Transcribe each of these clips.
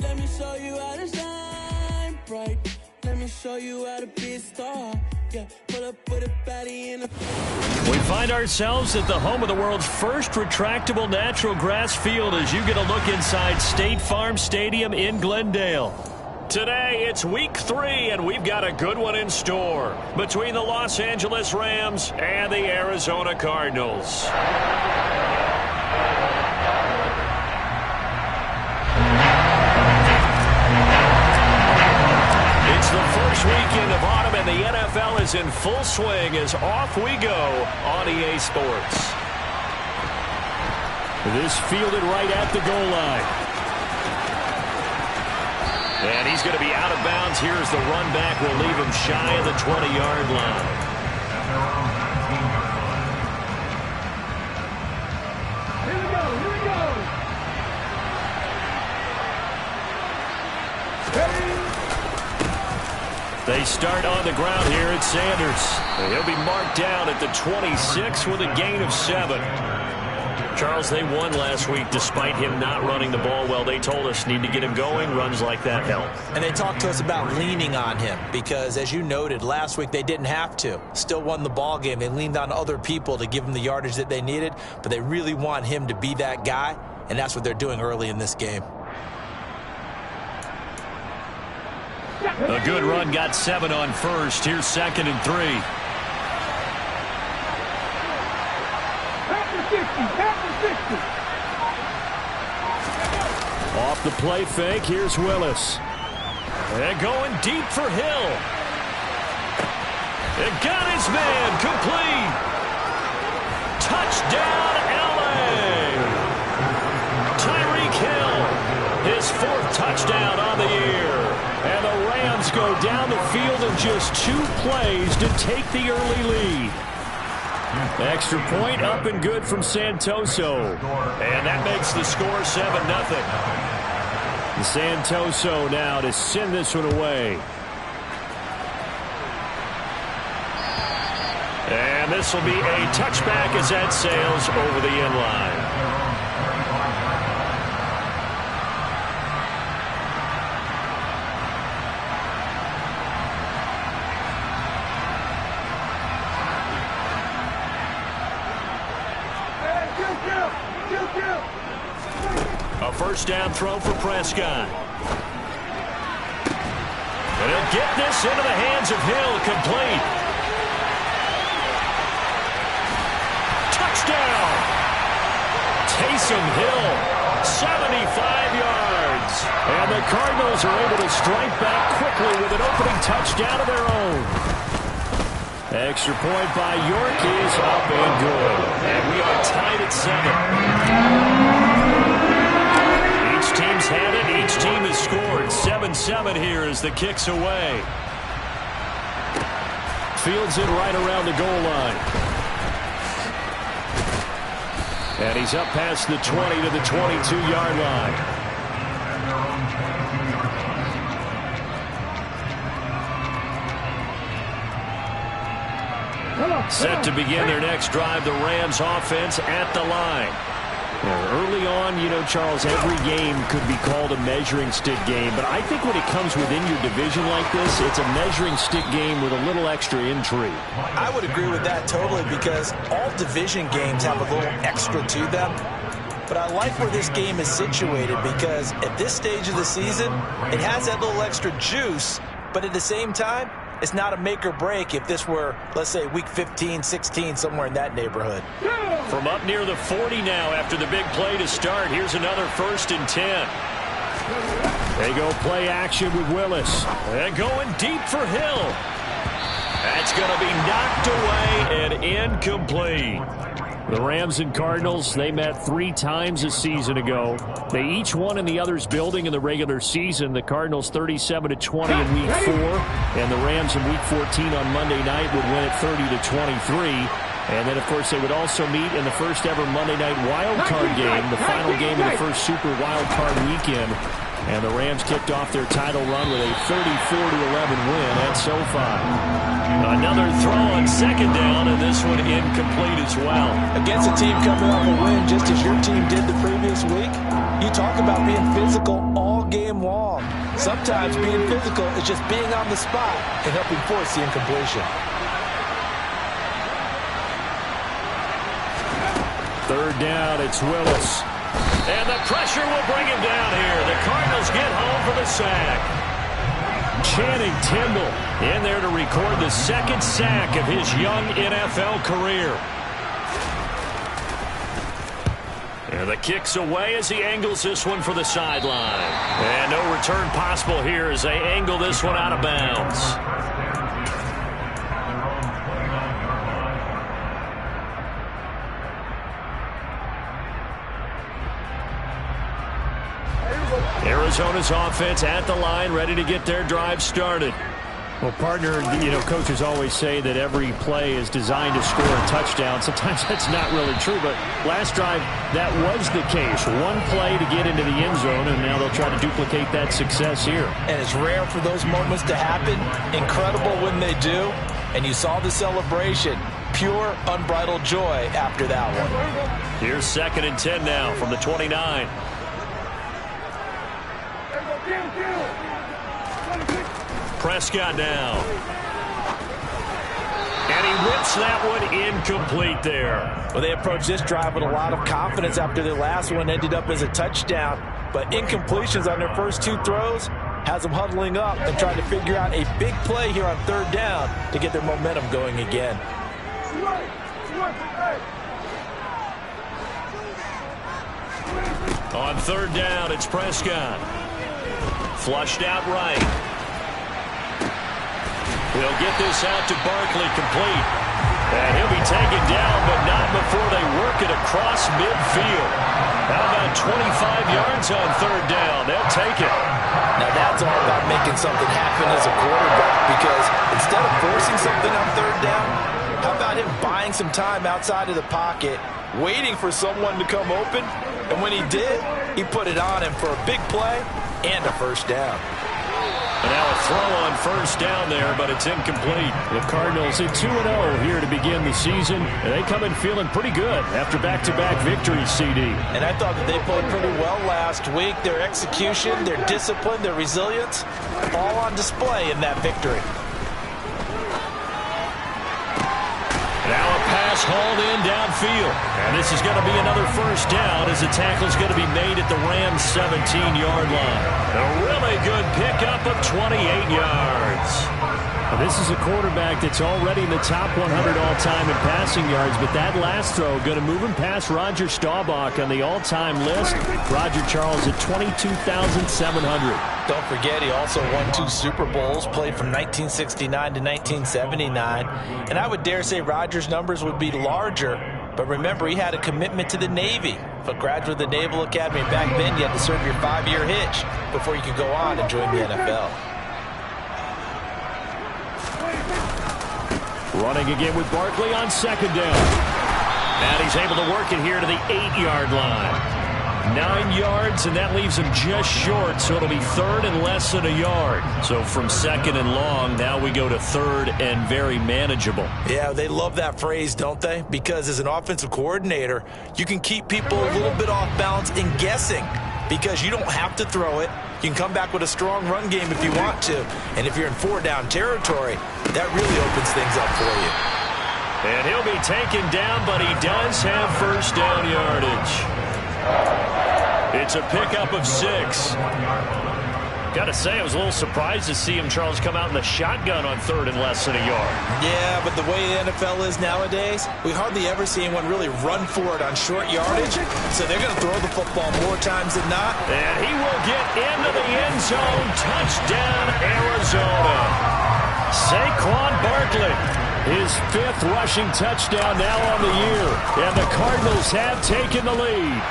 Let me show you how to shine bright. Let me show you how to be a star. Yeah, pull up with a baddie in a... We find ourselves at the home of the world's first retractable natural grass field as you get a look inside State Farm Stadium in Glendale. Today, it's week 3, and we've got a good one in store between the Los Angeles Rams and the Arizona Cardinals. It's the first weekend of autumn, and the NFL is in full swing as off we go on EA Sports. This fielded right at the goal line. And he's going to be out of bounds. Here's the run back. Will leave him shy of the 20-yard line. Here we go. They start on the ground here at Sanders. He'll be marked down at the 26 with a gain of 7. Charles, they won last week despite him not running the ball well. They told us need to get him going. Runs like that help. And they talked to us about leaning on him because, as you noted, last week they didn't have to. Still won the ball game. They leaned on other people to give them the yardage that they needed, but they really want him to be that guy, and that's what they're doing early in this game. A good run, got 7 on first. Here's 2nd and 3. Off the play fake, here's Willis. And going deep for Hill. It got his man, complete. Touchdown, LA. Tyreek Hill, his 4th touchdown on the year. And the Rams go down the field in just 2 plays to take the early lead. Extra point up and good from Santoso. And that makes the score 7-0. Santoso now to send this one away. And this will be a touchback as that sails over the end line. A first down throw for Prescott. And he'll get this into the hands of Hill, complete. Touchdown! Taysom Hill, 75 yards. And the Cardinals are able to strike back quickly with an opening touchdown of their own. Extra point by York is up and good. And we are tied at 7. Each team's had it. Each team has scored. 7-7 here as the kick's away. Fields it right around the goal line. And he's up past the 20 to the 22-yard line. Set to begin their next drive, the Rams offense at the line. Early on, you know, Charles, every game could be called a measuring stick game, but I think when it comes within your division like this, it's a measuring stick game with a little extra intrigue. I would agree with that totally because all division games have a little extra to them. But I like where this game is situated because at this stage of the season, it has that little extra juice, but at the same time, it's not a make or break if this were, let's say, week 15, 16, somewhere in that neighborhood. From up near the 40 now after the big play to start. Here's another 1st and 10. They go play action with Willis. And going deep for Hill. That's going to be knocked away and incomplete. The Rams and Cardinals, they met 3 times a season ago. They each won in the other's building in the regular season. The Cardinals 37-20 in Week 4, and the Rams in Week 14 on Monday night would win it 30-23. And then, of course, they would also meet in the first ever Monday night wild card game, the final game of the first Super Wild Card weekend. And the Rams kicked off their title run with a 34-11 win at SoFi. Another throw on 2nd down, and this one incomplete as well. Against a team coming off a win just as your team did the previous week, you talk about being physical all game long. Sometimes being physical is just being on the spot and helping force the incompletion. Third down, it's Willis. And the pressure will bring him down here. The Cardinals get home for the sack. Channing Tindall in there to record the second sack of his young NFL career. And the kick's away as he angles this one for the sideline. And no return possible here as they angle this one out of bounds. Arizona's offense at the line, ready to get their drive started. Well, partner, coaches always say that every play is designed to score a touchdown. Sometimes that's not really true, but last drive, that was the case. One play to get into the end zone, and now they'll try to duplicate that success here. And it's rare for those moments to happen. Incredible when they do. And you saw the celebration. Pure, unbridled joy after that one. Here's 2nd and 10 now from the 29. Prescott now. And he whips that one incomplete there. Well, they approached this drive with a lot of confidence after the last one ended up as a touchdown. But incompletions on their first two throws has them huddling up and trying to figure out a big play here on third down to get their momentum going again. On third down, it's Prescott. Flushed out right. He'll get this out to Barkley complete. And he'll be taken down, but not before they work it across midfield. How about 25 yards on third down? They'll take it. Now that's all about making something happen as a quarterback, because instead of forcing something on third down, how about him buying some time outside of the pocket, waiting for someone to come open, and when he did, he put it on him for a big play and a first down. And now a throw on first down there, but it's incomplete. The Cardinals at 2-0 here to begin the season. And they come in feeling pretty good after back-to-back victories, CD. And I thought that they played pretty well last week. Their execution, their discipline, their resilience, all on display in that victory. Now a pass hauled in downfield. And this is going to be another first down as the tackle's going to be made at the Rams' 17-yard line. A really good pickup of 28 yards. Well, this is a quarterback that's already in the top 100 all-time in passing yards, but that last throw going to move him past Roger Staubach on the all-time list. Roger Charles at 22,700. Don't forget, he also won 2 Super Bowls, played from 1969 to 1979. And I would dare say Roger's numbers would be larger, but remember, he had a commitment to the Navy. For a graduate of the Naval Academy back then, you had to serve your 5-year hitch before you could go on and join the NFL. Running again with Barkley on second down. And he's able to work it here to the 8-yard line. 9 yards, and that leaves him just short, so it'll be third and less than a yard. So from second and long, now we go to third and very manageable. Yeah, they love that phrase, don't they? Because as an offensive coordinator, you can keep people a little bit off balance and guessing, because you don't have to throw it. You can come back with a strong run game if you want to. And if you're in 4-down territory, that really opens things up for you. And he'll be taken down, but he does have first down yardage. It's a pickup of 6. Got to say, I was a little surprised to see him, Charles, come out in the shotgun on third and less than a yard. Yeah, but the way the NFL is nowadays, we hardly ever see anyone really run for it on short yardage. So they're going to throw the football more times than not. And he will get into the end zone. Touchdown, Arizona. Saquon Barkley, his 5th rushing touchdown now on the year. And the Cardinals have taken the lead.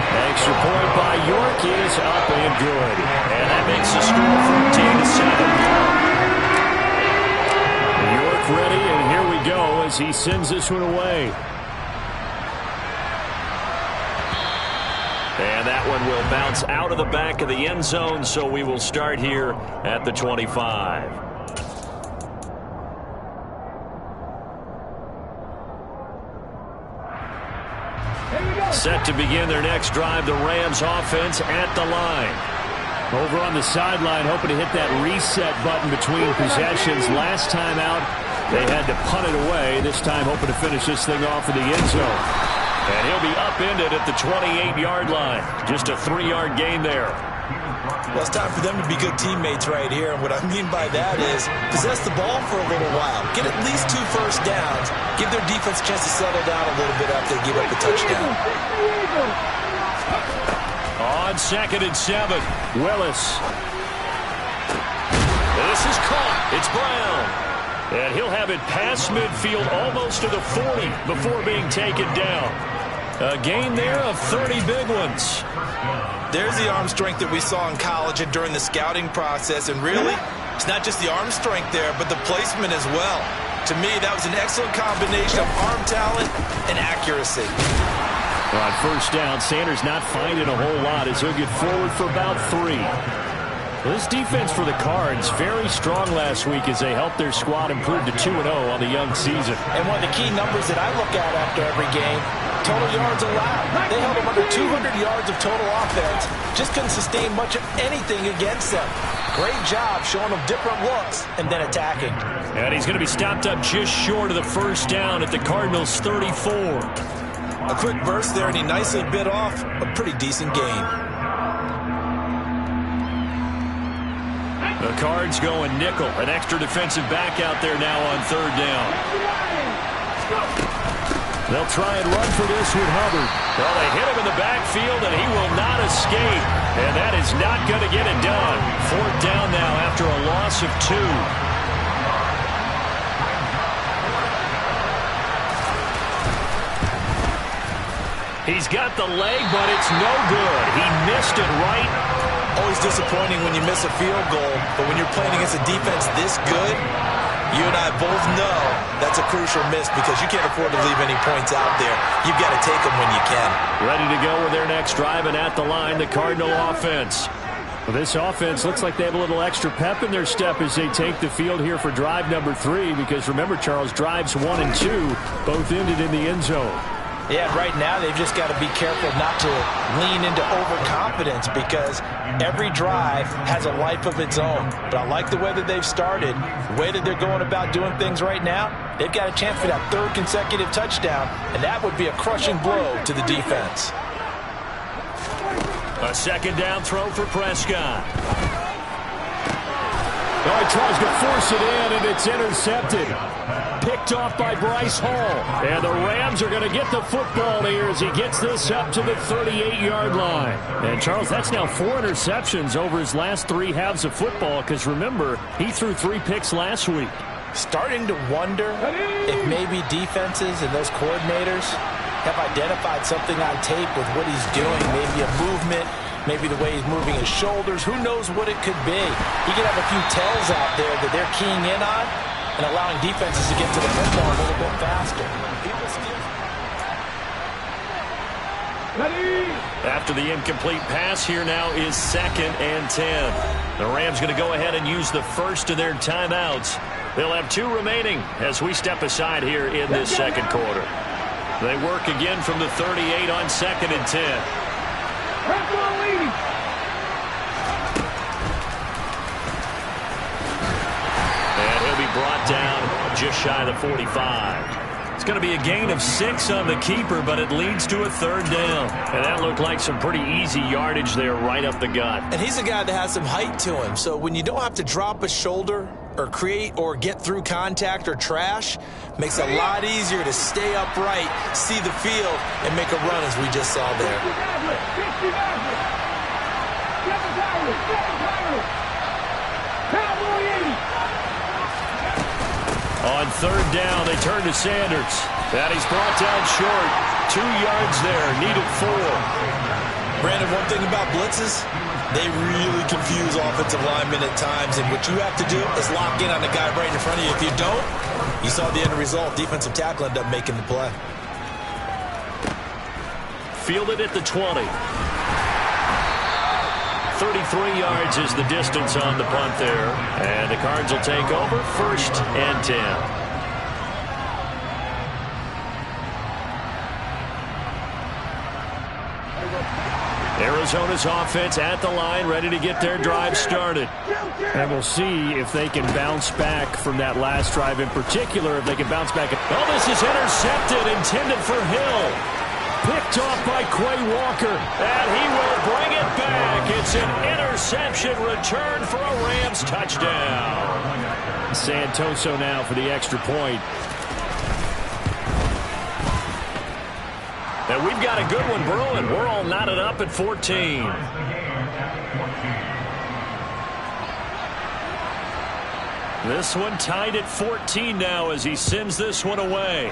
Extra point by York is up and good. And that makes the score 14-7. York ready, and here we go as he sends this one away. And that one will bounce out of the back of the end zone, so we will start here at the 25. Set to begin their next drive, the Rams offense at the line. Over on the sideline, hoping to hit that reset button between possessions. Last time out, they had to punt it away. This time, hoping to finish this thing off in the end zone. And he'll be upended at the 28-yard line. Just a 3-yard gain there. Well, it's time for them to be good teammates right here. And what I mean by that is possess the ball for a little while. Get at least 2 first downs. Give their defense a chance to settle down a little bit after they give up a touchdown. On 2nd and 7, Willis. This is caught. It's Brown. And he'll have it past midfield almost to the 40 before being taken down. A gain there of 30 big ones. There's the arm strength that we saw in college and during the scouting process. And really, it's not just the arm strength there, but the placement as well. To me, that was an excellent combination of arm talent and accuracy. On first down, Sanders not finding a whole lot as he'll get forward for about 3. This defense for the Cards, very strong last week as they helped their squad improve to 2-0 on the young season. And one of the key numbers that I look at after every game, total yards allowed. They held them under 200 yards of total offense. Just couldn't sustain much of anything against them. Great job showing them different looks and then attacking. And he's going to be stopped up just short of the first down at the Cardinals' 34. A quick burst there, and he nicely bit off a pretty decent gain. The Cards going nickel. An extra defensive back out there now on 3rd down. They'll try and run for this with Hubbard. Well, they hit him in the backfield, and he will not escape. And that is not going to get it done. 4th down now after a loss of 2. He's got the leg, but it's no good. He missed it right. Always disappointing when you miss a field goal, but when you're playing against a defense this good, you and I both know that's a crucial miss because you can't afford to leave any points out there. You've got to take them when you can. Ready to go with their next drive, and at the line, the Cardinal offense. Well, this offense looks like they have a little extra pep in their step as they take the field here for drive number 3 because remember, Charles, drives 1 and 2 both ended in the end zone. Yeah, right now they've just got to be careful not to lean into overconfidence because every drive has a life of its own. But I like the way that they've started, the way that they're going about doing things right now. They've got a chance for that 3rd consecutive touchdown, and that would be a crushing blow to the defense. A 2nd down throw for Prescott. Oh, he tries to force it in, and it's intercepted. Picked off by Bryce Hall. And the Rams are going to get the football here as he gets this up to the 38-yard line. And, Charles, that's now 4 interceptions over his last 3 halves of football because, remember, he threw 3 picks last week. Starting to wonder if maybe defenses and those coordinators have identified something on tape with what he's doing, maybe a movement, maybe the way he's moving his shoulders. Who knows what it could be? He could have a few tells out there that they're keying in on and allowing defenses to get to the football a little bit faster. After the incomplete pass, here now is 2nd and 10. The Rams going to go ahead and use the first of their timeouts. They'll have 2 remaining as we step aside here in this 2nd quarter. They work again from the 38 on 2nd and 10. And he'll be brought down just shy of the 45. It's going to be a gain of 6 on the keeper, but it leads to a 3rd down. And that looked like some pretty easy yardage there right up the gut. And he's a guy that has some height to him, so when you don't have to drop a shoulder or create or get through contact or trash, makes it a lot easier to stay upright, see the field, and make a run as we just saw there. On 3rd down, they turn to Sanders. And he's brought down short. 2 yards there, needed 4. Brandon, one thing about blitzes, they really confuse offensive linemen at times, and what you have to do is lock in on the guy right in front of you. If you don't, you saw the end result. Defensive tackle ended up making the play. Fielded at the 20. 33 yards is the distance on the punt there. And the Cards will take over 1st and 10. Arizona's offense at the line, ready to get their drive started. And we'll see if they can bounce back from that last drive in particular, if they can bounce back. Oh, this is intercepted, intended for Hill. Picked off by Quay Walker, and he will bring it back. It's an interception return for a Rams touchdown. Santoso now for the extra point. And we've got a good one brewing. We're all knotted up at 14. This one tied at 14 now as he sends this one away.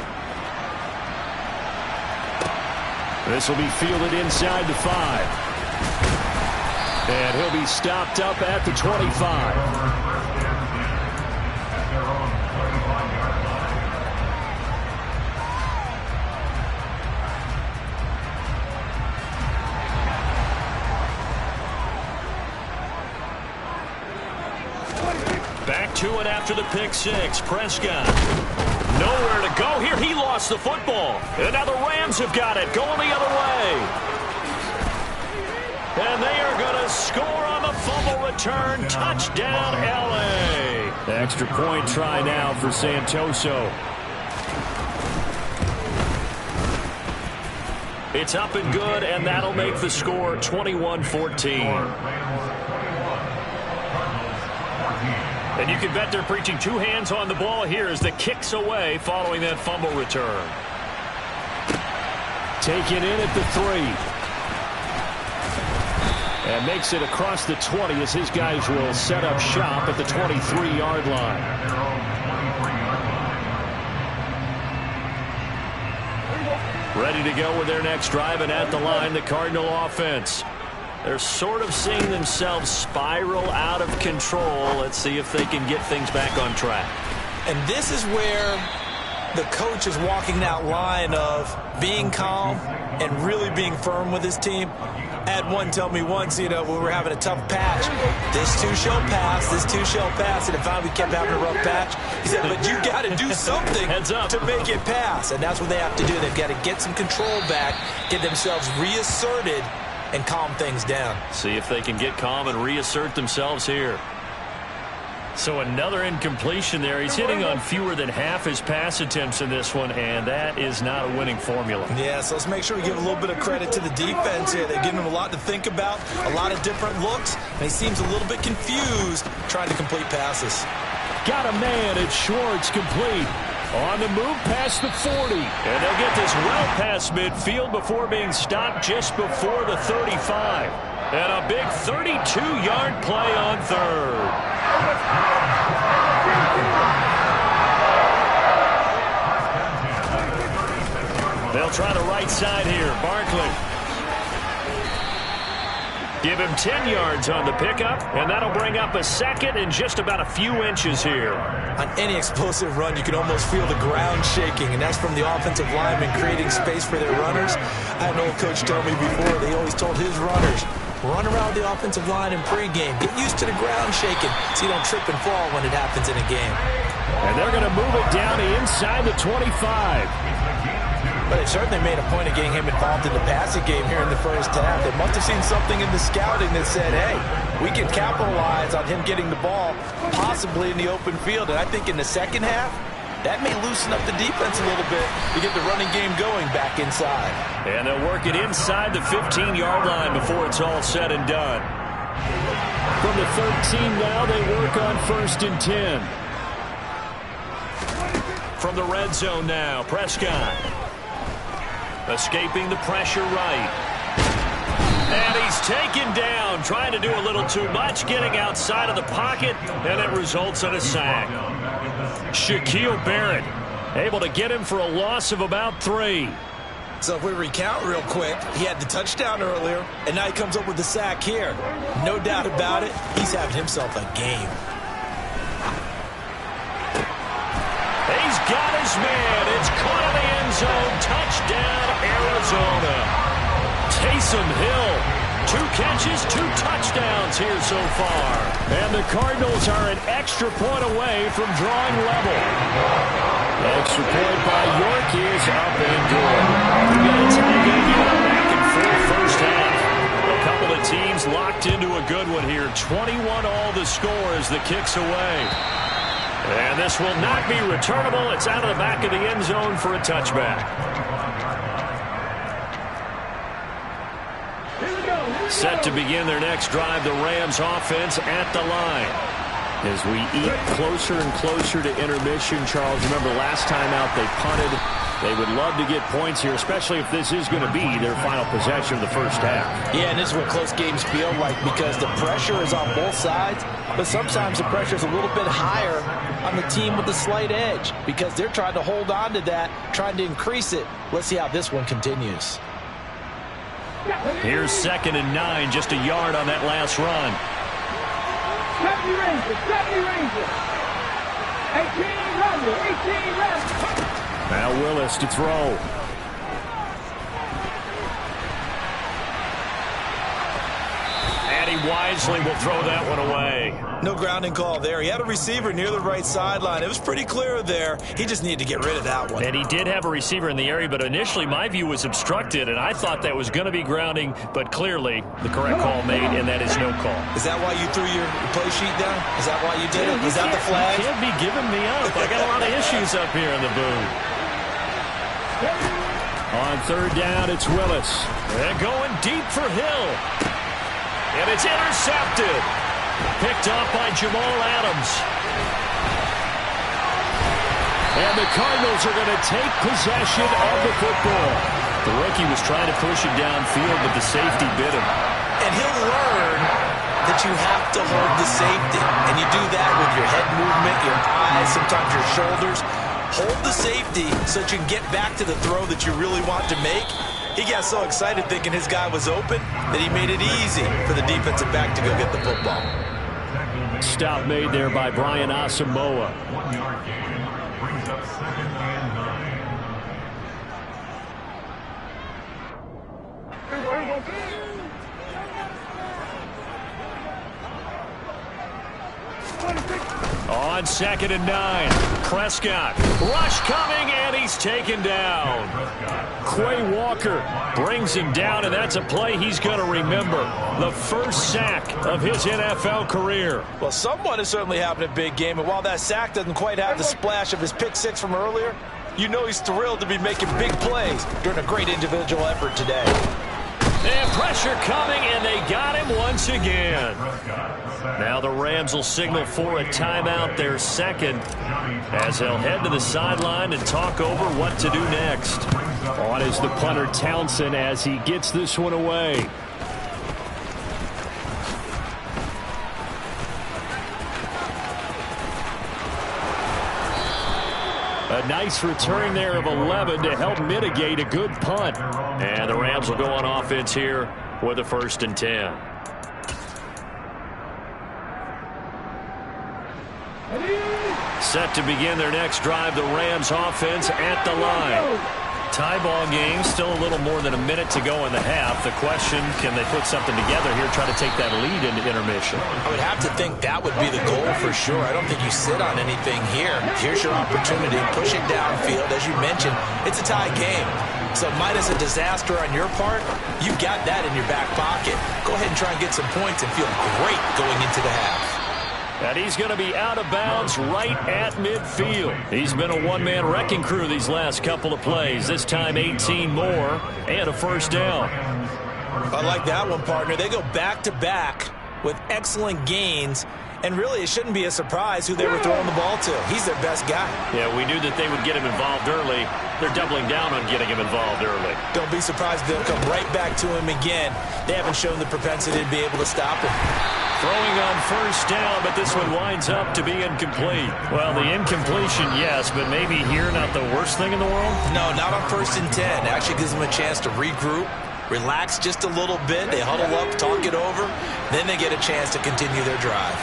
This will be fielded inside the 5. And he'll be stopped up at the 25. Back to it after the pick six. Prescott. Nowhere to go here. He lost the football. And now the Rams have got it. Going the other way. And they are going to score on the fumble return. Touchdown, L.A. The extra point try now for Santoso. It's up and good, and that'll make the score 21-14. And you can bet they're preaching two hands on the ball here as the kick's away following that fumble return. Taken in at the 3. And makes it across the 20 as his guys will set up shop at the 23-yard line. Ready to go with their next drive, and at the line, the Cardinal offense. They're sort of seeing themselves spiral out of control. Let's see if they can get things back on track. And this is where the coach is walking that line of being calm and really being firm with his team. I had one tell me once, when we were having a tough patch, this too shall pass, this too shall pass. And if we kept having a rough patch, he said, but you got to do something to make it pass. And that's what they have to do. They've got to get some control back, get themselves reasserted, and calm things down. See if they can get calm and reassert themselves here. So another incompletion there. He's hitting on fewer than half his pass attempts in this one, and that is not a winning formula. Yeah, so let's make sure we give a little bit of credit to the defense here. They're giving him a lot to think about, a lot of different looks, and he seems a little bit confused trying to complete passes. Got a man at Schwartz, complete. On the move past the 40. And they'll get this well past midfield before being stopped just before the 35. And a big 32-yard play on third. They'll try the right side here. Barkley. Give him 10 yards on the pickup, and that'll bring up a second and just about a few inches here. On any explosive run, you can almost feel the ground shaking, and that's from the offensive linemen creating space for their runners. I had an old coach tell me before, they always told his runners, run around the offensive line in pregame. Get used to the ground shaking so you don't trip and fall when it happens in a game. And they're going to move it down to inside the 25. But it certainly made a point of getting him involved in the passing game here in the first half. They must have seen something in the scouting that said, hey, we can capitalize on him getting the ball possibly in the open field. And I think in the second half, that may loosen up the defense a little bit to get the running game going back inside. And they'll work it inside the 15-yard line before it's all said and done. From the 13 now, they work on 1st and 10. From the red zone now, Prescott. Escaping the pressure right. And he's taken down, trying to do a little too much, getting outside of the pocket, and it results in a sack. Shaquille Barrett able to get him for a loss of about 3. So if we recount real quick, he had the touchdown earlier, and now he comes up with the sack here. No doubt about it, he's having himself a game. He's got his man. It's caught in the end zone. Touchdown, Arizona. Taysom Hill. 2 catches, 2 touchdowns here so far. And the Cardinals are an extra point away from drawing level. Extra point by York is up and good. We've got a tie game here, back and forth first half. A couple of teams locked into a good one here. 21 all the score as the kick's away. And this will not be returnable. It's out of the back of the end zone for a touchback. Set to begin their next drive, the Rams offense at the line. As we eat closer and closer to intermission, Charles, remember last time out they punted. They would love to get points here, especially if this is going to be their final possession of the first half. Yeah, and this is what close games feel like because the pressure is on both sides, but sometimes the pressure is a little bit higher on the team with the slight edge because they're trying to hold on to that, trying to increase it. Let's see how this one continues. Here's 2nd and 9, just a yard on that last run. 70 Rangers. 18 Rangers. Now Willis to throw. And he wisely will throw that one away. No grounding call there. He had a receiver near the right sideline. It was pretty clear there. He just needed to get rid of that one. And he did have a receiver in the area, but initially my view was obstructed, and I thought that was going to be grounding, but clearly the correct call made, and that is no call. Is that why you threw your play sheet down? Is that why you did it? Is that the flag? You can't be giving me up. I got a lot of issues up here in the booth. On 3rd down, it's Willis. And going deep for Hill. And it's intercepted. Picked up by Jamal Adams. And the Cardinals are going to take possession of the football. The rookie was trying to push it downfield, but the safety bit him. And he'll learn that you have to hold the safety. And you do that with your head movement, your eyes, sometimes your shoulders. Hold the safety so that you can get back to the throw that you really want to make. He got so excited thinking his guy was open that he made it easy for the defensive back to go get the football. Stop made there by Brian Asamoah. On 2nd and 9, Prescott. Rush coming, and he's taken down. Quay Walker brings him down, and that's a play he's going to remember. The first sack of his NFL career. Well, someone is certainly having a big game, and while that sack doesn't quite have the splash of his pick six from earlier, you know he's thrilled to be making big plays during a great individual effort today. And pressure coming, and they got him once again. Now the Rams will signal for a timeout, their second, as they'll head to the sideline and talk over what to do next. On is the punter Townsend as he gets this one away. A nice return there of 11 to help mitigate a good punt. And the Rams will go on offense here with a 1st and 10. Set to begin their next drive, the Rams offense at the line. Tie ball game, still a little more than a minute to go in the half. The question, can they put something together here, try to take that lead into intermission? I would have to think that would be the goal for sure. I don't think you sit on anything here. Here's your opportunity. Push it downfield. As you mentioned, it's a tie game. So minus a disaster on your part, you've got that in your back pocket. Go ahead and try and get some points and feel great going into the half. And he's going to be out of bounds right at midfield. He's been a one-man wrecking crew these last couple of plays. This time 18 more and a 1st down. I like that one, partner. They go back-to-back with excellent gains. And really, it shouldn't be a surprise who they were throwing the ball to. He's their best guy. Yeah, we knew that they would get him involved early. They're doubling down on getting him involved early. Don't be surprised if they'll come right back to him again. They haven't shown the propensity to be able to stop him. Throwing on 1st down, but this one winds up to be incomplete. Well, the incompletion, yes, but maybe here not the worst thing in the world? No, not on 1st and 10. It actually gives them a chance to regroup, relax just a little bit. They huddle up, talk it over. Then they get a chance to continue their drive.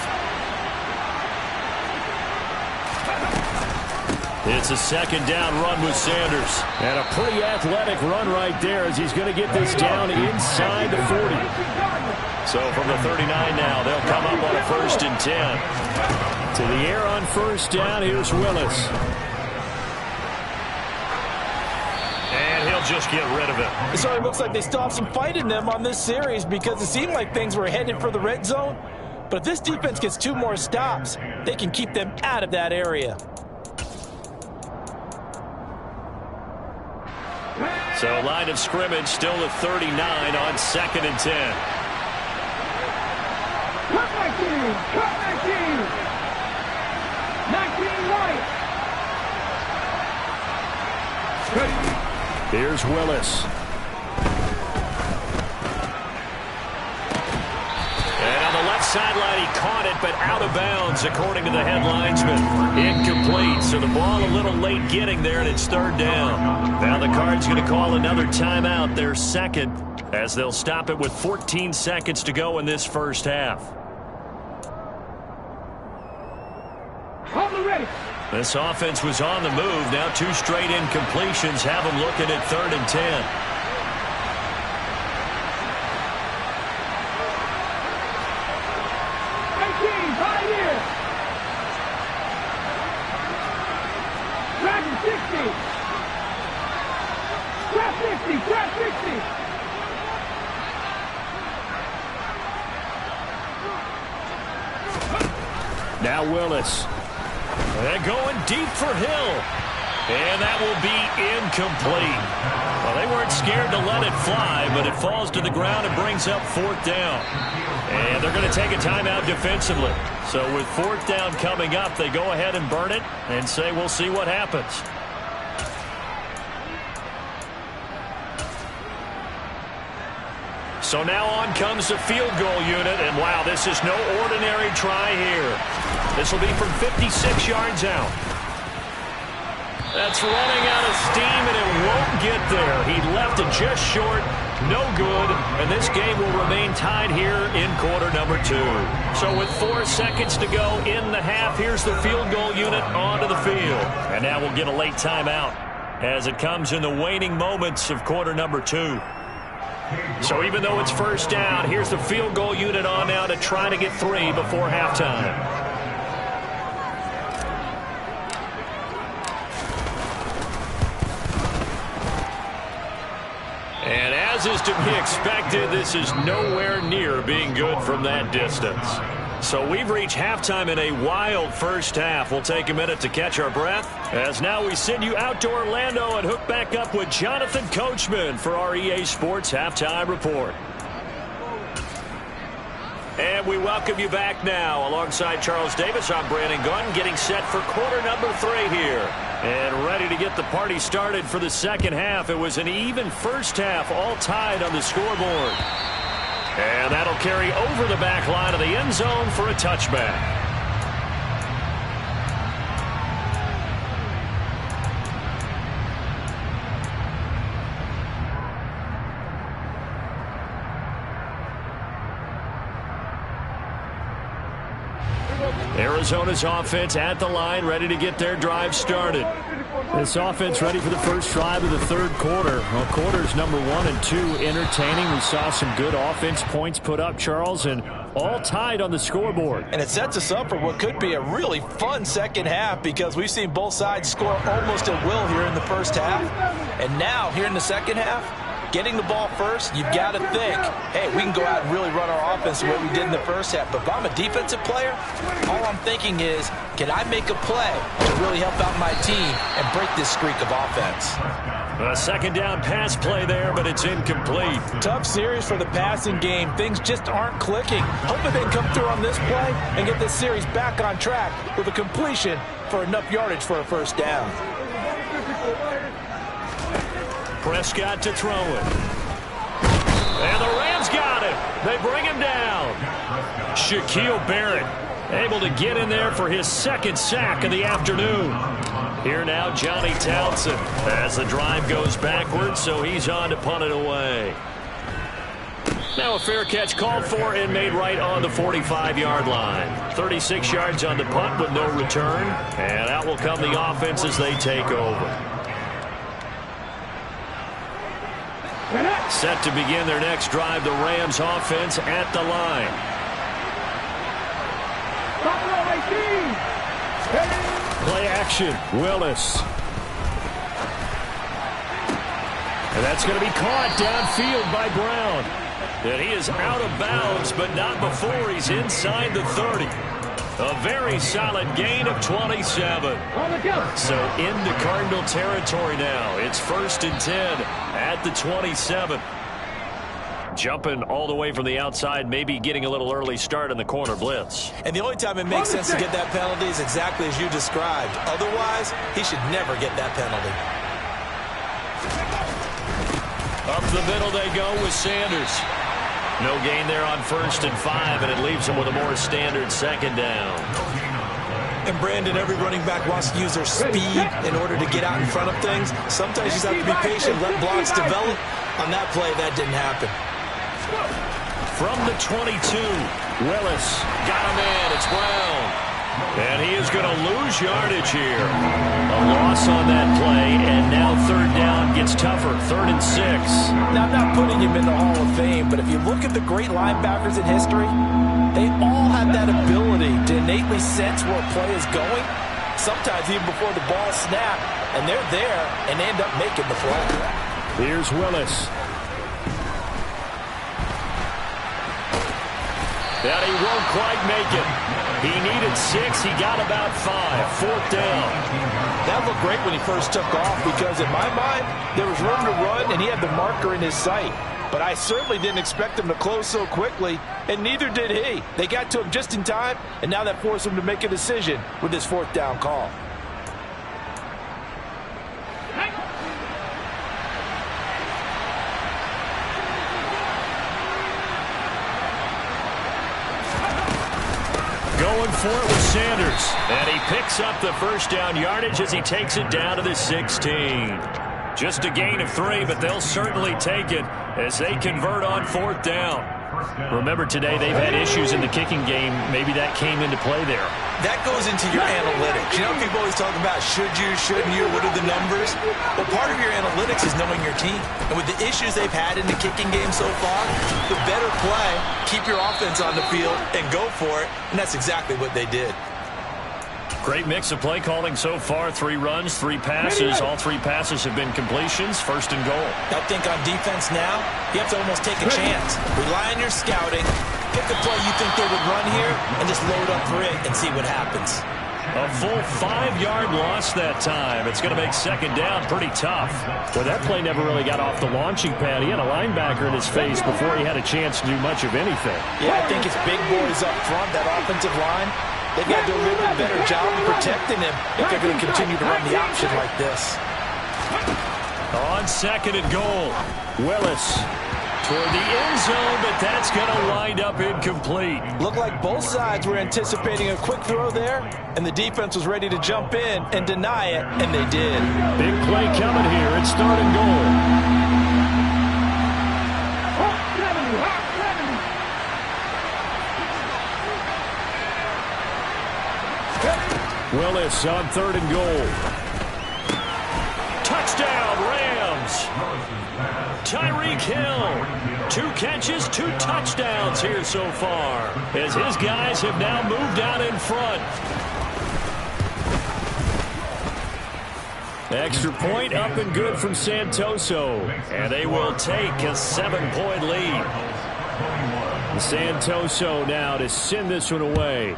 It's a 2nd down run with Sanders. And a pretty athletic run right there as he's going to get this down inside the 40. So from the 39 now, they'll come up on a 1st and 10. To the air on 1st down, here's Willis. And he'll they'll just get rid of it. It certainly looks like they still have some fight in them on this series because it seemed like things were headed for the red zone. But if this defense gets 2 more stops, they can keep them out of that area. So line of scrimmage still at 39 on 2nd and 10. Cut 19! Cut 19! 19 right! Here's Willis. And on the left sideline, he caught it, but out of bounds, according to the head linesman. Incomplete, so the ball a little late getting there, and it's 3rd down. Now the Cards going to call another timeout, their second, as they'll stop it with 14 seconds to go in this first half. On the ready! This offense was on the move. Now 2 straight incompletions have them looking at 3rd and 10. Now Willis. And going deep for Hill. And that will be incomplete. Well, they weren't scared to let it fly, but it falls to the ground and brings up 4th down. And they're going to take a timeout defensively. So with 4th down coming up, they go ahead and burn it and say we'll see what happens. So now on comes the field goal unit, and wow, this is no ordinary try here. This will be from 56 yards out. That's running out of steam, and it won't get there. He left it just short, no good, and this game will remain tied here in quarter number 2. So with 4 seconds to go in the half, here's the field goal unit onto the field. And now we'll get a late timeout as it comes in the waning moments of quarter number 2. So even though it's 1st down, here's the field goal unit on now to try to get 3 before halftime. And as is to be expected, this is nowhere near being good from that distance. So we've reached halftime in a wild first half. We'll take a minute to catch our breath, as now we send you out to Orlando and hook back up with Jonathan Coachman for our EA Sports Halftime Report. And we welcome you back now. Alongside Charles Davis, I'm Brandon Gunn, getting set for quarter number 3 here. And ready to get the party started for the second half. It was an even first half, all tied on the scoreboard. And that'll carry over the back line of the end zone for a touchback. Arizona's offense at the line, ready to get their drive started. This offense ready for the first drive of the 3rd quarter. Well, quarters number 1 and 2 entertaining. We saw some good offense points put up, Charles, and all tied on the scoreboard. And it sets us up for what could be a really fun second half, because we've seen both sides score almost at will here in the first half. And now, here in the second half, getting the ball first, you've got to think, hey, we can go out and really run our offense the way we did in the first half. But if I'm a defensive player, all I'm thinking is, can I make a play to really help out my team and break this streak of offense? A second down pass play there, but it's incomplete. Tough series for the passing game. Things just aren't clicking. Hoping they can come through on this play and get this series back on track with a completion for enough yardage for a first down. Prescott to throw it. And the Rams got him. They bring him down. Shaquille Barrett able to get in there for his 2nd sack of the afternoon. Here now, Johnny Townsend, as the drive goes backwards, so he's on to punt it away. Now a fair catch called for and made right on the 45-yard line. 36 yards on the punt with no return. And out will come the offense as they take over. Set to begin their next drive, the Rams offense at the line. Play action, Willis. And that's going to be caught downfield by Brown. And he is out of bounds, but not before he's inside the 30. A very solid gain of 27. So into Cardinal territory now. It's 1st and 10 at the 27. Jumping all the way from the outside, maybe getting a little early start in the corner blitz. And the only time it makes sense to get that penalty is exactly as you described. Otherwise, he should never get that penalty. Up the middle they go with Sanders. No gain there on 1st and 5, and it leaves him with a more standard 2nd down. And Brandon, every running back wants to use their speed in order to get out in front of things. Sometimes you just have to be patient, let blocks develop. On that play, that didn't happen. From the 22, Willis got him in. It's Brown. And he is going to lose yardage here. A loss on that play, and now 3rd down gets tougher. 3rd and 6. Now, I'm not putting him in the Hall of Fame, but if you look at the great linebackers in history, they all have that ability to innately sense where a play is going, sometimes even before the ball snaps, and they're there and end up making the play. Here's Willis. And he won't quite make it. He needed 6. He got about 5. 4th down. That looked great when he first took off because, in my mind, there was room to run and he had the marker in his sight. But I certainly didn't expect him to close so quickly, and neither did he. They got to him just in time, and now that forced him to make a decision with his 4th down call. Going for it with Sanders. And he picks up the 1st down yardage as he takes it down to the 16. Just a gain of 3, but they'll certainly take it as they convert on 4th down. Remember, today they've had issues in the kicking game. Maybe that came into play there. That goes into your analytics. You know, people always talk about should you, shouldn't you, what are the numbers? Well, part of your analytics is knowing your team. And with the issues they've had in the kicking game so far, the better play, keep your offense on the field and go for it. And that's exactly what they did. Great mix of play calling so far. 3 runs, 3 passes. All 3 passes have been completions. 1st and goal. I think on defense now, you have to almost take a chance. Rely on your scouting. Pick a play you think they would run here and just load up for it and see what happens. A full 5-yard loss that time. It's going to make 2nd down pretty tough. Well, that play never really got off the launching pad. He had a linebacker in his face before he had a chance to do much of anything. Yeah, I think it's big boys up front, that offensive line. They've got to do a little bit better job of protecting him if they're going to continue to run the option like this. On 2nd and goal, Willis toward the end zone, but that's going to wind up incomplete. Looked like both sides were anticipating a quick throw there, and the defense was ready to jump in and deny it, and they did. Big play coming here. It's 3rd and goal. Willis on 3rd and goal. Touchdown, Rams. Tyreek Hill. 2 catches, 2 touchdowns here so far, as his guys have now moved out in front. Extra point up and good from Santoso, and they will take a 7-point lead. Santoso now to send this one away.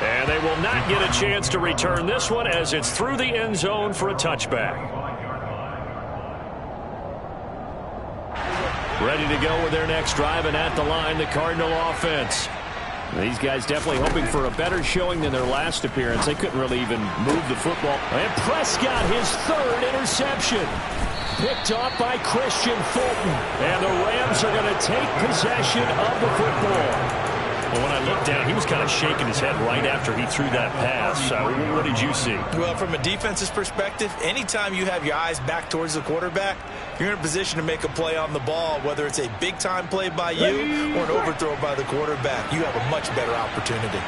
And they will not get a chance to return this one as it's through the end zone for a touchback. Ready to go with their next drive, and at the line, the Cardinal offense. These guys definitely hoping for a better showing than their last appearance. They couldn't really even move the football. And Prescott, his 3rd interception. Picked off by Christian Fulton. And the Rams are going to take possession of the football. Well, when I looked down, he was kind of shaking his head right after he threw that pass. What did you see? Well, from a defense's perspective, anytime you have your eyes back towards the quarterback, you're in a position to make a play on the ball, whether it's a big-time play by you or an overthrow by the quarterback. You have a much better opportunity.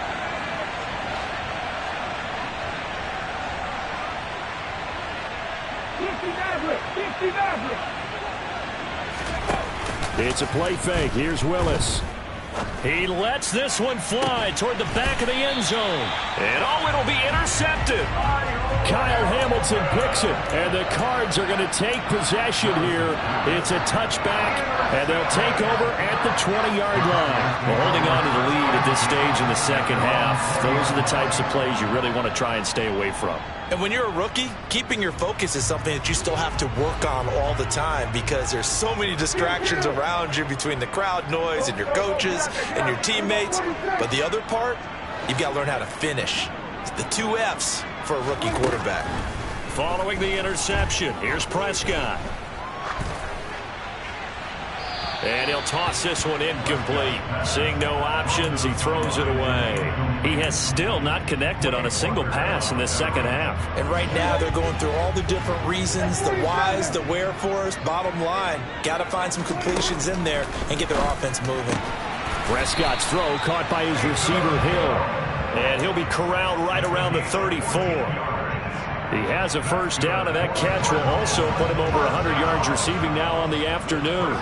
It's a play fake. Here's Willis. He lets this one fly toward the back of the end zone. And it'll be intercepted. Kyle Hamilton picks it, and the Cards are going to take possession here. It's a touchback, and they'll take over at the 20-yard line. Well, holding on to the lead at this stage in the second half, those are the types of plays you really want to try and stay away from. And when you're a rookie, keeping your focus is something that you still have to work on all the time because there's so many distractions around you between the crowd noise and your coaches and your teammates. But the other part, you've got to learn how to finish. It's the 2 F's for a rookie quarterback. Following the interception, here's Prescott. And he'll toss this one incomplete. Seeing no options, he throws it away. He has still not connected on a single pass in this second half. And right now they're going through all the different reasons, the whys, the wherefores. Bottom line, got to find some completions in there and get their offense moving. Prescott's throw caught by his receiver, Hill. And he'll be corralled right around the 34. He has a first down, and that catch will also put him over 100 yards receiving now on the afternoon.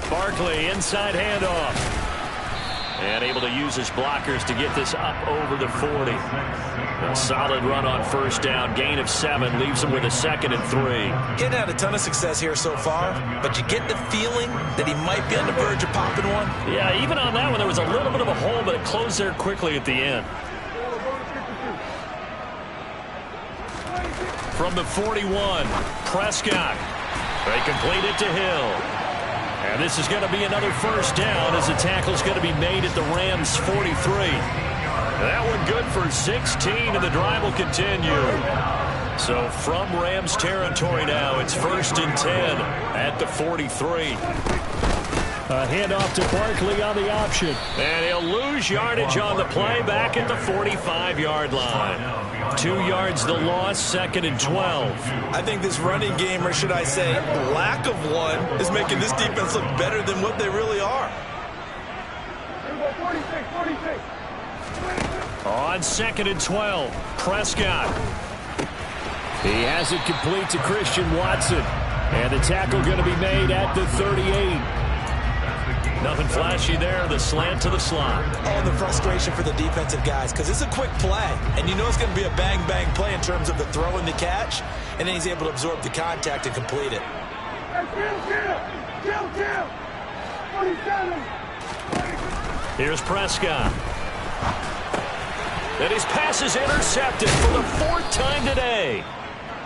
Barkley, inside handoff. And able to use his blockers to get this up over the 40. A solid run on first down. Gain of 7 leaves him with a 2nd and 3. Getting had a ton of success here so far, but you get the feeling that he might be on the verge of popping one. Yeah, even on that one, there was a little bit of a hole, but it closed there quickly at the end. From the 41, Prescott. They complete it to Hill. And this is going to be another first down as the tackle's going to be made at the Rams' 43. That one good for 16, and the drive will continue. So from Rams territory now, it's 1st and 10 at the 43. A handoff to Barkley on the option. And he'll lose yardage on the play back at the 45-yard line. 2 yards the loss, 2nd and 12. I think this running game, or should I say lack of one, is making this defense look better than what they really are. On 2nd and 12, Prescott. He has it complete to Christian Watson. And the tackle going to be made at the 38. Nothing flashy there, the slant to the slot. And the frustration for the defensive guys, because it's a quick play, and you know it's going to be a bang-bang play in terms of the throw and the catch, and then he's able to absorb the contact and complete it. Here's Prescott. And his pass is intercepted for the 4th time today.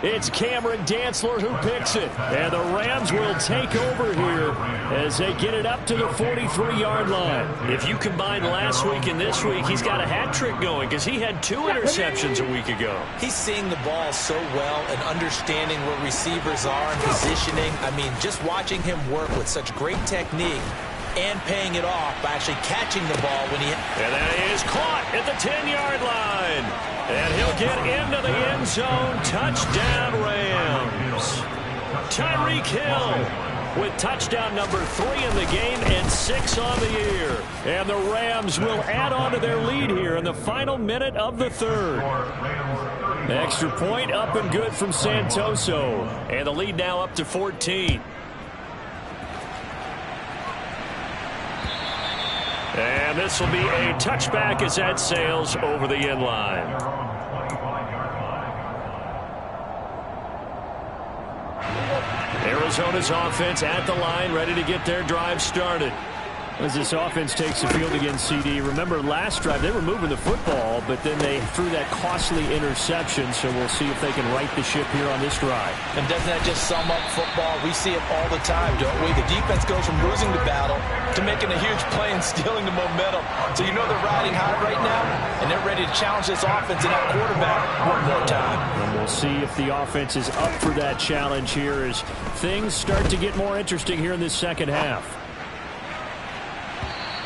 It's Cameron Dantzler who picks it. And the Rams will take over here as they get it up to the 43-yard line. If you combine last week and this week, he's got a hat trick going because he had 2 interceptions a week ago. He's seeing the ball so well and understanding where receivers are and positioning. I mean, just watching him work with such great technique and paying it off by actually catching the ball when he... And that is caught at the 10-yard line. And he'll get into the end zone. Touchdown, Rams. Tyreek Hill with touchdown number 3 in the game and 6 on the year. And the Rams will add on to their lead here in the final minute of the 3rd. Extra point up and good from Santoso. And the lead now up to 14. And this will be a touchback as that sails over the end line. Arizona's offense at the line, ready to get their drive started. As this offense takes the field against CD. Remember, last drive, they were moving the football, but then they threw that costly interception, so we'll see if they can right the ship here on this drive. And doesn't that just sum up football? We see it all the time, don't we? The defense goes from losing the battle to making a huge play and stealing the momentum. So you know they're riding high right now, and they're ready to challenge this offense and that quarterback one more time. And we'll see if the offense is up for that challenge here as things start to get more interesting here in this second half.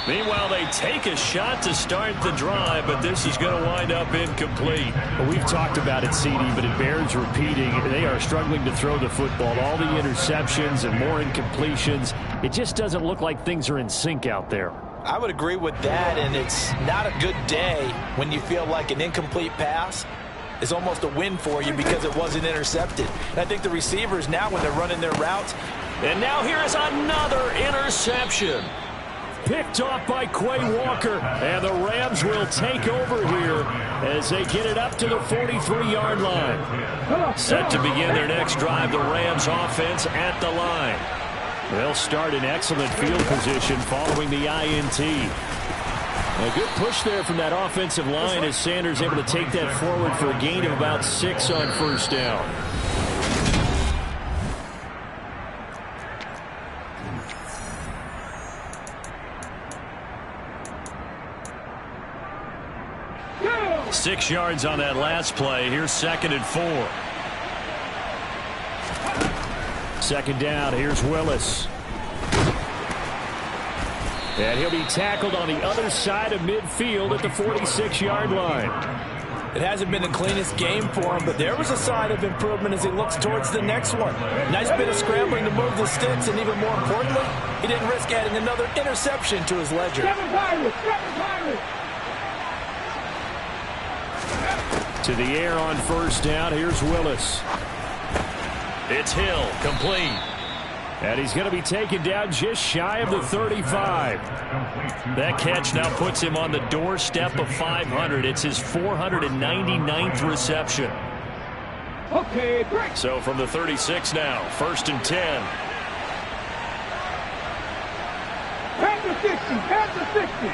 Meanwhile, they take a shot to start the drive, but this is going to wind up incomplete. Well, we've talked about it, CD, but it bears repeating. They are struggling to throw the football. All the interceptions and more incompletions. It just doesn't look like things are in sync out there. I would agree with that, and it's not a good day when you feel like an incomplete pass is almost a win for you because it wasn't intercepted. And I think the receivers now, when they're running their routes, And now here is another interception. Picked off by Quay Walker, and the Rams will take over here as they get it up to the 43-yard line. Set to begin their next drive, the Rams offense at the line. They'll start in excellent field position following the INT. A good push there from that offensive line as Sanders able to take that forward for a gain of about 6 on first down. Go! 6 yards on that last play. Here's 2nd and 4. Second down. Here's Willis. And he'll be tackled on the other side of midfield at the 46-yard line. It hasn't been the cleanest game for him, but there was a sign of improvement as he looks towards the next one. Nice bit of scrambling to move the sticks, and even more importantly, he didn't risk adding another interception to his ledger. To the air on first down. Here's Willis. It's Hill, complete. And he's going to be taken down just shy of the 35. That catch now puts him on the doorstep of 500. It's his 499th reception. Okay, break. So from the 36 now, 1st and 10. Pass the 60, pass the 60.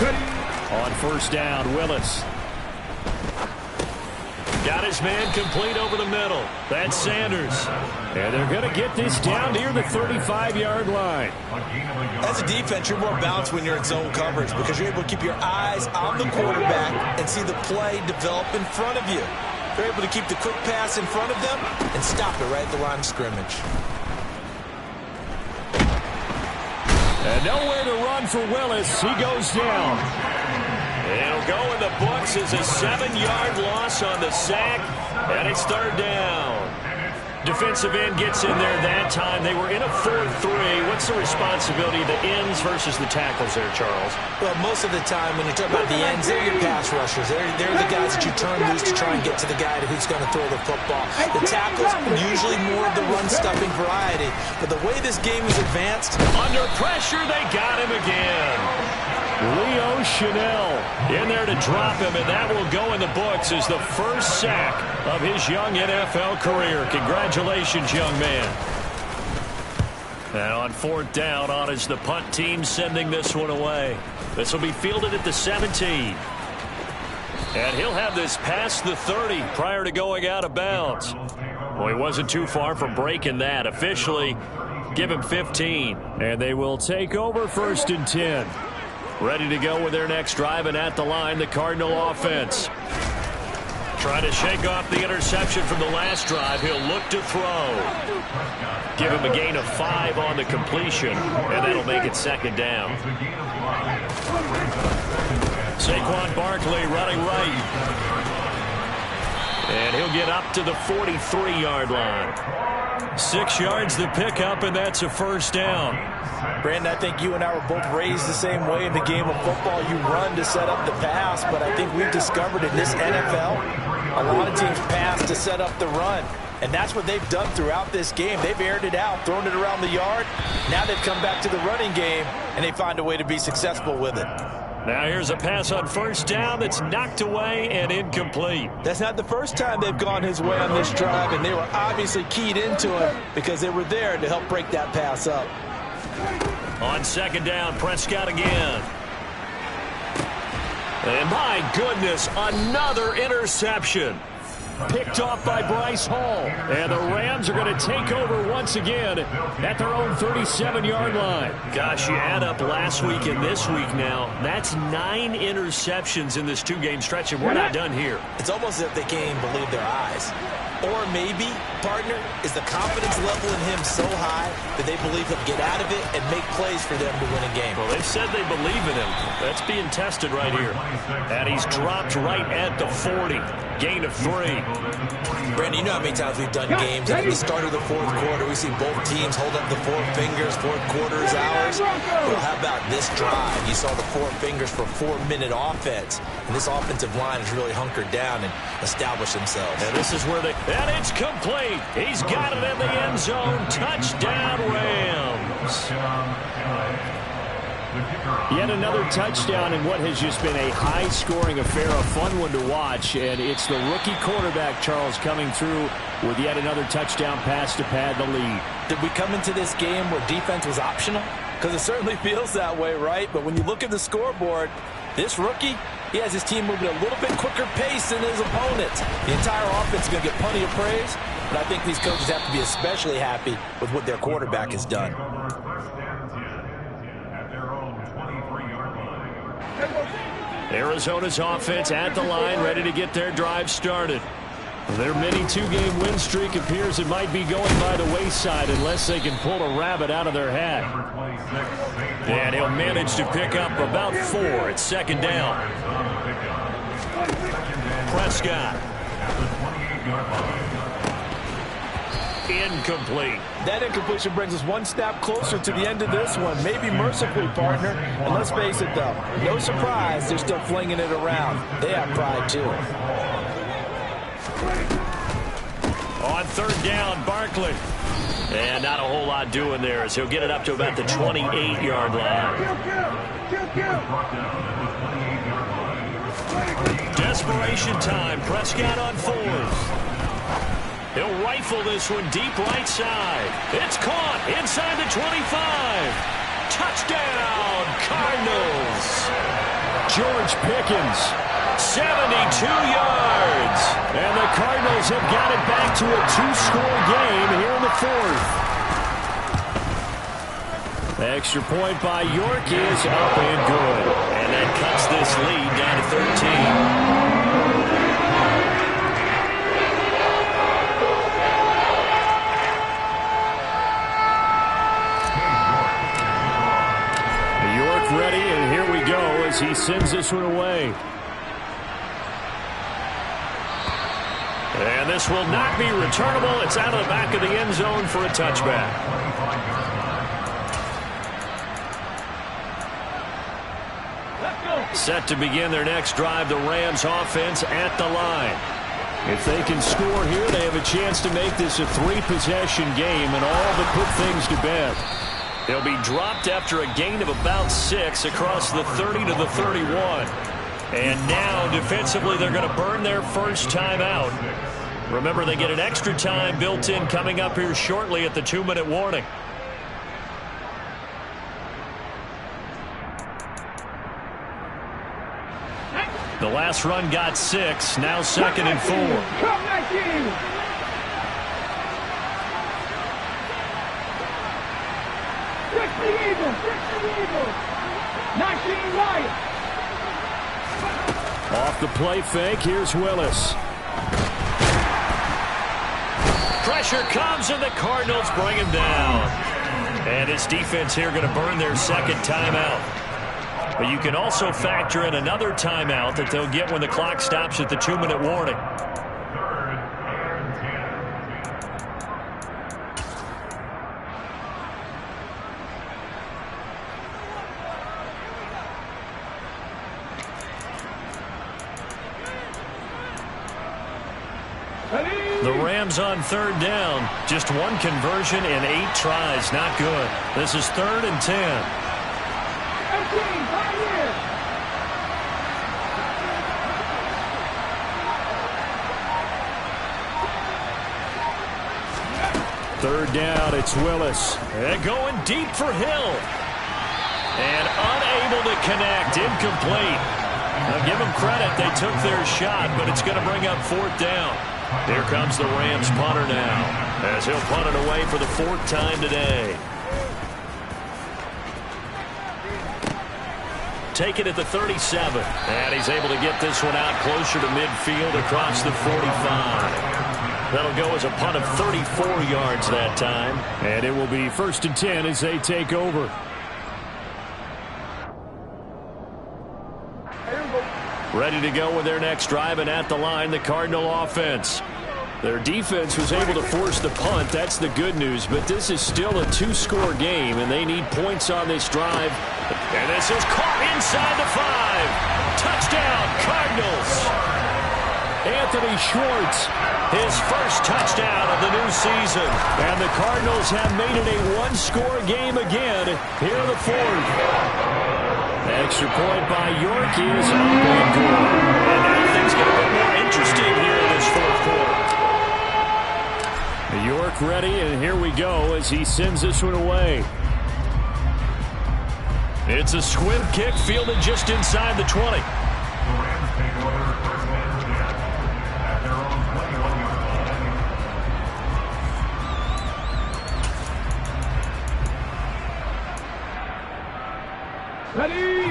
Ready. On first down, Willis. Got his man complete over the middle. That's Sanders. And they're going to get this down near the 35-yard line. As a defense, you're more balanced when you're in zone coverage because you're able to keep your eyes on the quarterback and see the play develop in front of you. You're able to keep the quick pass in front of them and stop it right at the line of scrimmage. And nowhere to run for Willis. He goes down. It'll go in the books as a 7-yard loss on the sack, and it's 3rd down. Defensive end gets in there that time. They were in a 4-3. What's the responsibility of the ends versus the tackles there, Charles? Well, most of the time when you talk about the ends, they're your pass rushers. They're the guys that you turn loose to try and get to the guy who's going to throw the football. The tackles, usually more of the run-stuffing variety. But the way this game is advanced... Under pressure, they got him again. Leo Chanel in there to drop him, and that will go in the books as the first sack of his young NFL career. Congratulations, young man. And on 4th down, on is the punt team sending this one away. This will be fielded at the 17. And he'll have this past the 30 prior to going out of bounds. Well, he wasn't too far from breaking that. Officially, give him 15. And they will take over 1st and 10. Ready to go with their next drive, and at the line, the Cardinal offense. Trying to shake off the interception from the last drive. He'll look to throw. Give him a gain of 5 on the completion, and that'll make it 2nd down. Saquon Barkley running right. And he'll get up to the 43-yard line. 6 yards the pickup, and that's a 1st down. Brandon, I think you and I were both raised the same way in the game of football. You run to set up the pass, but I think we've discovered in this NFL, a lot of teams pass to set up the run. And that's what they've done throughout this game. They've aired it out, thrown it around the yard. Now they've come back to the running game, and they find a way to be successful with it. Now here's a pass on 1st down that's knocked away and incomplete. That's not the first time they've gone his way on this drive, and they were obviously keyed into him because they were there to help break that pass up. On 2nd down, Prescott again. And my goodness, another interception. Picked off by Bryce Hall. And the Rams are going to take over once again at their own 37-yard line. Gosh, you add up last week and this week now. That's 9 interceptions in this 2-game stretch, and we're not done here. It's almost as if they can't even believe their eyes. Or maybe, partner, is the confidence level in him so high that they believe he'll get out of it and make plays for them to win a game. Well, they've said they believe in him. That's being tested right here. And he's dropped right at the 40. Gain of 3. Brandon, you know how many times we've done games, and at the start of the 4th quarter, we see both teams hold up the 4 fingers, 4th quarter is ours. Well, how about this drive? You saw the 4 fingers for 4-minute offense, and this offensive line has really hunkered down and established themselves. And this is where they... And it's complete. incomplete. He's got it in the end zone. Touchdown, Rams. Yet another touchdown in what has just been a high-scoring affair, a fun one to watch. And it's the rookie quarterback, Charles, coming through with yet another touchdown pass to pad the lead. Did we come into this game where defense was optional? Because it certainly feels that way, right? But when you look at the scoreboard, this rookie, he has his team moving at a little bit quicker pace than his opponents. The entire offense is going to get plenty of praise, but I think these coaches have to be especially happy with what their quarterback has done. Arizona's offense at the line, ready to get their drive started. Their mini two-game win streak appears it might be going by the wayside unless they can pull a rabbit out of their hat. And he'll manage to pick up about 4 at second down. Prescott. Incomplete. That incompletion brings us one step closer to the end of this one. Maybe mercifully, partner. And let's face it, though, no surprise they're still flinging it around. They have pride, too. On third down, Barkley. And not a whole lot doing there as he'll get it up to about the 28-yard line. Desperation time. Prescott on 4th. He'll rifle this one deep right side. It's caught inside the 25. Touchdown, Cardinals. George Pickens, 72 yards. And the Cardinals have got it back to a 2-score game here in the 4th. The extra point by York is up and good. And that cuts this lead down to 13. Ready, and here we go as he sends this one away. And this will not be returnable. It's out of the back of the end zone for a touchback. Set to begin their next drive, the Rams offense at the line. If they can score here, they have a chance to make this a 3-possession game and all but put things to bed. They'll be dropped after a gain of about 6 across the 30 to the 31. And now, defensively, they're going to burn their first time out. Remember, they get an extra time built in coming up here shortly at the 2-minute warning. The last run got 6, now 2nd and 4. Come back in. Off the play fake, here's Willis. Pressure comes and the Cardinals bring him down. And his defense here going to burn their second timeout. But you can also factor in another timeout that they'll get when the clock stops at the 2-minute warning. The Rams on third down. Just one conversion in 8 tries. Not good. This is 3rd and 10. Third down, it's Willis. And going deep for Hill. And unable to connect. Incomplete. Now give them credit. They took their shot, but it's going to bring up 4th down. Here comes the Rams punter now, as he'll punt it away for the 4th time today. Take it at the 37, and he's able to get this one out closer to midfield across the 45. That'll go as a punt of 34 yards that time, and it will be 1st and 10 as they take over. Ready to go with their next drive, and at the line, the Cardinal offense. Their defense was able to force the punt. That's the good news, but this is still a 2-score game, and they need points on this drive. And this is caught inside the 5. Touchdown, Cardinals. Anthony Schwartz, his first touchdown of the new season. And the Cardinals have made it a one-score game again here in the fourth. Extra point by York is up and good. And now things get a bit more interesting here in this fourth quarter. York ready, and here we go as he sends this one away. It's a squib kick fielded just inside the 20. Ready?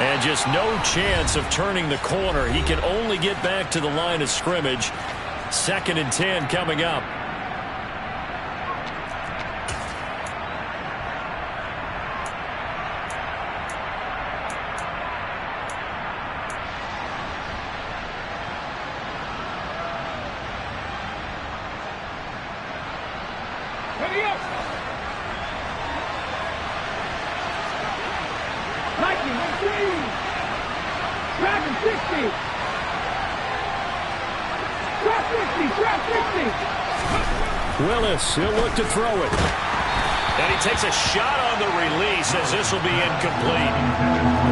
And just no chance of turning the corner. He can only get back to the line of scrimmage. 2nd and 10 coming up. Ready up! Nike, 3! Dragon, 60! Trap 50! Trap 50! Willis, he'll look to throw it. And he takes a shot on the release as this will be incomplete.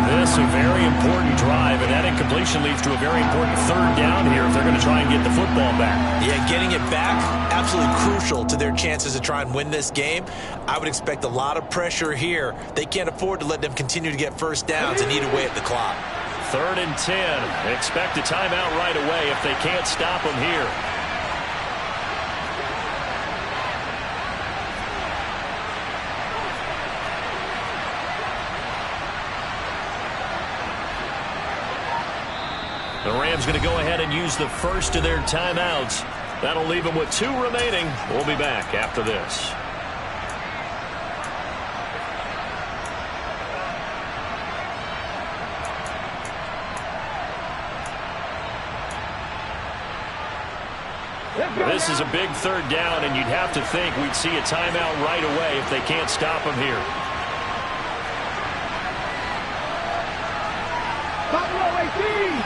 This is a very important drive, and that incompletion leads to a very important 3rd down here if they're going to try and get the football back. Yeah, getting it back, absolutely crucial to their chances to try and win this game. I would expect a lot of pressure here. They can't afford to let them continue to get first downs and eat away at the clock. 3rd and 10. Expect a timeout right away if they can't stop them here. The Rams going to go ahead and use the first of their timeouts. That'll leave them with 2 remaining. We'll be back after this. This is a big 3rd down, and you'd have to think we'd see a timeout right away if they can't stop them here. Buffalo 18!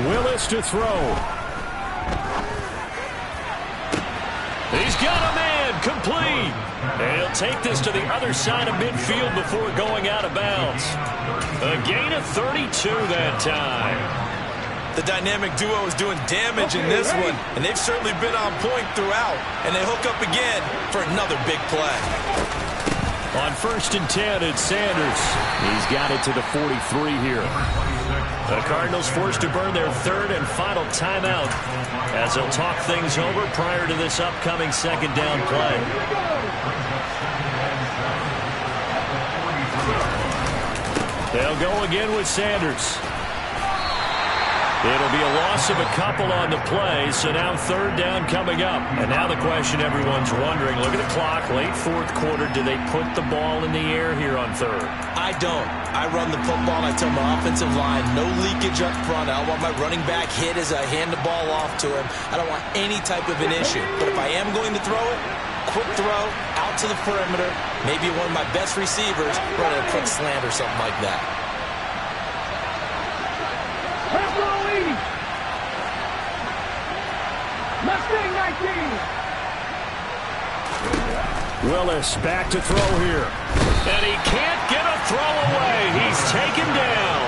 Willis to throw. He's got a man, complete. And he'll take this to the other side of midfield before going out of bounds. A gain of 32 that time. The dynamic duo is doing damage in this one, and they've certainly been on point throughout. And they hook up again for another big play. On 1st and 10, it's Sanders. He's got it to the 43 here. The Cardinals forced to burn their 3rd and final timeout as they'll talk things over prior to this upcoming 2nd down play. They'll go again with Sanders. It'll be a loss of a couple on the play, so now 3rd down coming up. And now the question everyone's wondering, look at the clock, late 4th quarter, do they put the ball in the air here on 3rd? I don't. I run the football, and I tell my offensive line, no leakage up front. I don't want my running back hit as I hand the ball off to him. I don't want any type of an issue. But if I am going to throw it, quick throw, out to the perimeter, maybe one of my best receivers running a quick slant or something like that. Mustang 19! Willis back to throw here. And he can't get a throw away. He's taken down.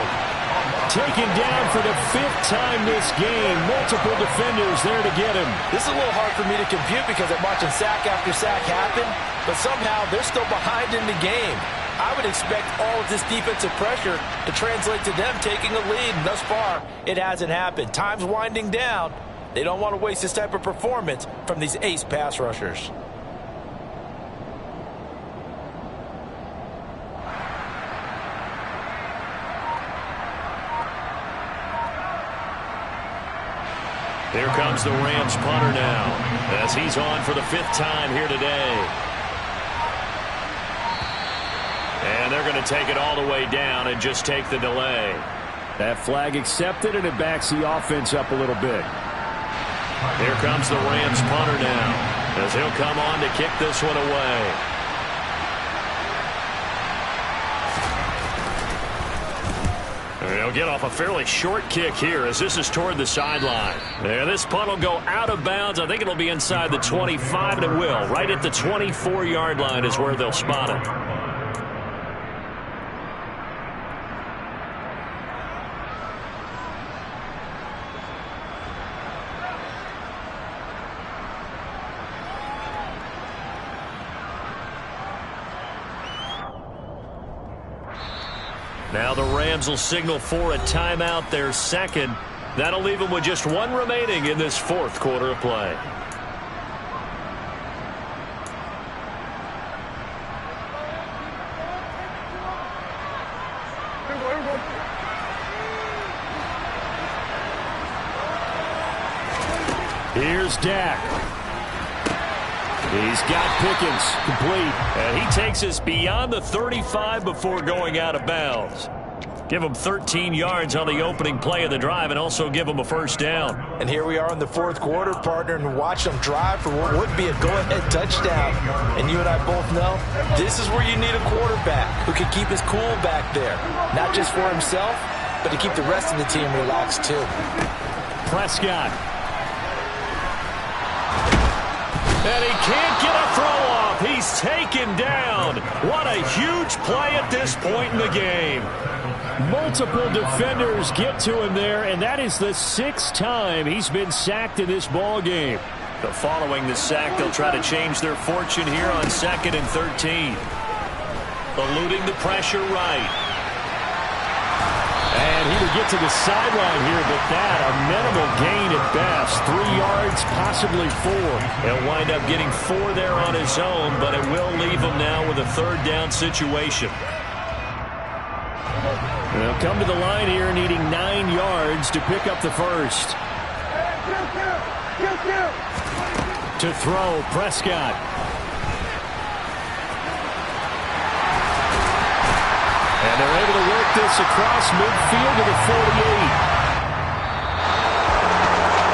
Taken down for the 5th time this game. Multiple defenders there to get him. This is a little hard for me to compute because I'm watching sack after sack happen, but somehow they're still behind in the game. I would expect all of this defensive pressure to translate to them taking a lead, and thus far, it hasn't happened. Time's winding down. They don't want to waste this type of performance from these ace pass rushers. Here comes the Rams punter now as he's on for the 5th time here today. And they're going to take it all the way down and just take the delay. That flag accepted, and it backs the offense up a little bit. Here comes the Rams punter now. as he'll come on to kick this one away. And he'll get off a fairly short kick here as this is toward the sideline. And this punt will go out of bounds. I think it'll be inside the 25, and it will. Right at the 24-yard line is where they'll spot it. Now the Rams will signal for a timeout, their second. That'll leave them with just one remaining in this fourth quarter of play. Here's Dak. He's got Pickens complete. And he takes us beyond the 35 before going out of bounds. Give him 13 yards on the opening play of the drive and also give him a first down. And here we are in the fourth quarter, partner, and watch them drive for what would be a go-ahead touchdown. And you and I both know this is where you need a quarterback who can keep his cool back there. Not just for himself, but to keep the rest of the team relaxed too. Prescott. And he can't get a throw off. He's taken down. What a huge play at this point in the game. Multiple defenders get to him there, and that is the 6th time he's been sacked in this ball game. But following the sack, they'll try to change their fortune here on 2nd and 13. Eluding the pressure right. And he would get to the sideline here, but that a minimal gain at best. 3 yards, possibly 4. He'll wind up getting 4 there on his own, but it will leave him now with a 3rd down situation. They'll come to the line here needing 9 yards to pick up the first. To throw, Prescott. And they're able to work this across midfield to the 48.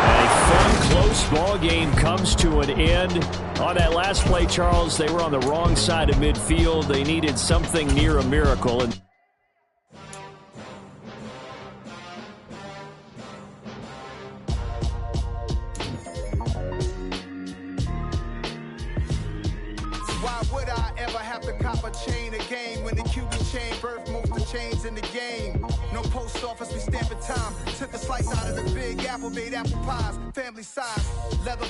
A fun, close ball game comes to an end. On that last play, Charles, they were on the wrong side of midfield. They needed something near a miracle. And chain a game when the QB chain birthed most of the chains in the game. No post office, we stamping time. Took a slice out of the big apple, made apple pies, family size, leather.